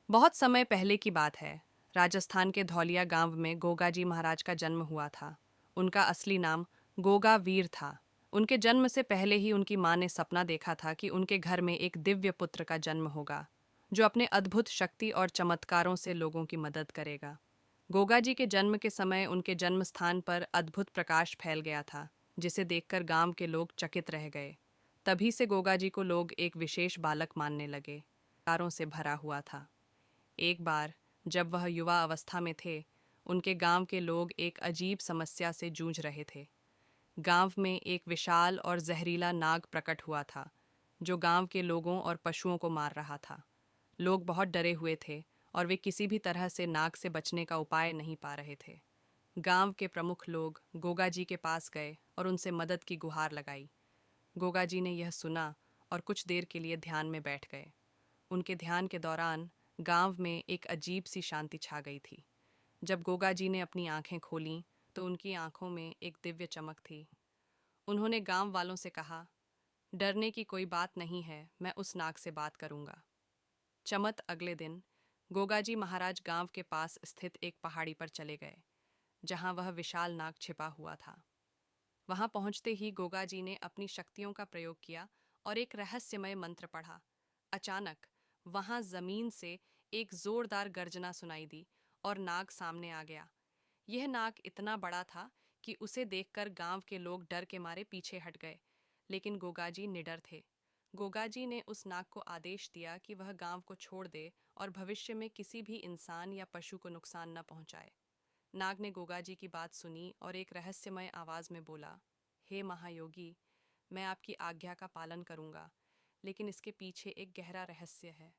बहुत समय पहले की बात है। राजस्थान के धौलिया गांव में गोगाजी महाराज का जन्म हुआ था। उनका असली नाम गोगा वीर था। उनके जन्म से पहले ही उनकी मां ने सपना देखा था कि उनके घर में एक दिव्य पुत्र का जन्म होगा, जो अपने अद्भुत शक्ति और चमत्कारों से लोगों की मदद करेगा। गोगाजी के जन्म के समय उनके जन्म स्थान पर अद्भुत प्रकाश फैल गया था, जिसे देखकर गांव के लोग चकित रह गए। तभी से गोगाजी को लोग एक विशेष बालक मानने लगे। तारों से भरा हुआ था। एक बार जब वह युवा अवस्था में थे, उनके गांव के लोग एक अजीब समस्या से जूझ रहे थे। गांव में एक विशाल और जहरीला नाग प्रकट हुआ था, जो गांव के लोगों और पशुओं को मार रहा था। लोग बहुत डरे हुए थे और वे किसी भी तरह से नाग से बचने का उपाय नहीं पा रहे थे। गांव के प्रमुख लोग गोगाजी के पास गए और उनसे मदद की गुहार लगाई। गोगाजी ने यह सुना और कुछ देर के लिए ध्यान में बैठ गए। उनके ध्यान के दौरान गांव में एक अजीब सी शांति छा गई थी। जब गोगाजी ने अपनी आंखें खोलीं, तो उनकी आंखों में एक दिव्य चमक थी। उन्होंने गांव वालों से कहा, डरने की कोई बात नहीं है, मैं उस नाग से बात करूंगा। चमत अगले दिन गोगाजी महाराज गांव के पास स्थित एक पहाड़ी पर चले गए, जहां वह विशाल नाग छिपा हुआ था। वहां पहुंचते ही गोगाजी ने अपनी शक्तियों का प्रयोग किया और एक रहस्यमय मंत्र पढ़ा। अचानक वहां जमीन से एक जोरदार गर्जना सुनाई दी और नाग सामने आ गया। यह नाग इतना बड़ा था कि उसे देखकर गांव के लोग डर के मारे पीछे हट गए, लेकिन गोगाजी निडर थे। गोगाजी ने उस नाग को आदेश दिया कि वह गांव को छोड़ दे और भविष्य में किसी भी इंसान या पशु को नुकसान न पहुंचाए। नाग ने गोगाजी की बात सुनी और एक रहस्यमय आवाज में बोला, हे महायोगी, मैं आपकी आज्ञा का पालन करूंगा, लेकिन इसके पीछे एक गहरा रहस्य है।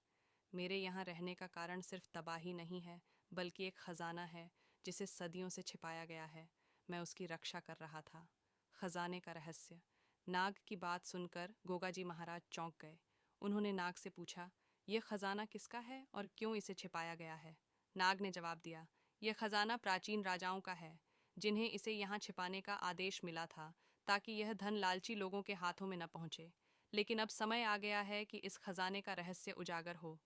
मेरे यहाँ रहने का कारण सिर्फ तबाही नहीं है, बल्कि एक खजाना है जिसे सदियों से छिपाया गया है। मैं उसकी रक्षा कर रहा था। खजाने का रहस्य। नाग की बात सुनकर गोगाजी महाराज चौंक गए। उन्होंने नाग से पूछा, यह खजाना किसका है और क्यों इसे छिपाया गया है? नाग ने जवाब दिया, यह खजाना प्राचीन राजाओं का है, जिन्हें इसे यहाँ छिपाने का आदेश मिला था, ताकि यह धन लालची लोगों के हाथों में न पहुंचे। लेकिन अब समय आ गया है कि इस खजाने का रहस्य उजागर हो।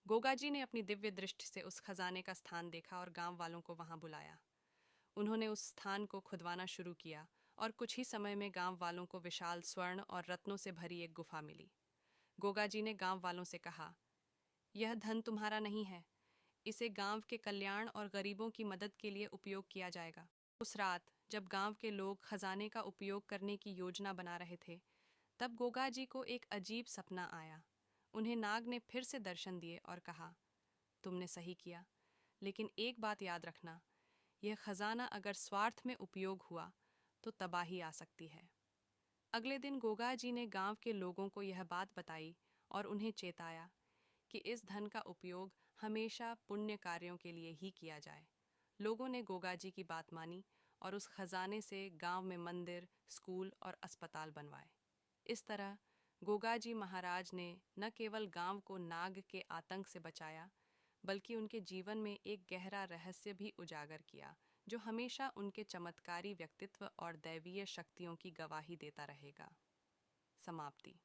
गोगाजी ने अपनी दिव्य दृष्टि से उस खजाने का स्थान देखा और गांव वालों को वहां बुलाया। उन्होंने उस स्थान को खुदवाना शुरू किया और कुछ ही समय में गांव वालों को विशाल स्वर्ण और रत्नों से भरी एक गुफा मिली। गोगाजी ने गांव वालों से कहा, यह धन तुम्हारा नहीं है, इसे गांव के कल्याण और गरीबों की मदद के लिए उपयोग किया जाएगा। उस रात जब गांव के लोग खजाने का उपयोग करने की योजना बना रहे थे, तब गोगाजी को एक अजीब सपना आया। उन्हें नाग ने फिर से दर्शन दिए और कहा, तुमने सही किया, लेकिन एक बात याद रखना, यह खजाना अगर स्वार्थ में उपयोग हुआ तो तबाही आ सकती है। अगले दिन गोगाजी ने गांव के लोगों को यह बात बताई और उन्हें चेताया कि इस धन का उपयोग हमेशा पुण्य कार्यों के लिए ही किया जाए। लोगों ने गोगाजी की बात मानी और उस खजाने से गांव में मंदिर, स्कूल और अस्पताल बनवाए। इस तरह गोगाजी महाराज ने न केवल गांव को नाग के आतंक से बचाया, बल्कि उनके जीवन में एक गहरा रहस्य भी उजागर किया, जो हमेशा उनके चमत्कारी व्यक्तित्व और दैवीय शक्तियों की गवाही देता रहेगा। समाप्ति।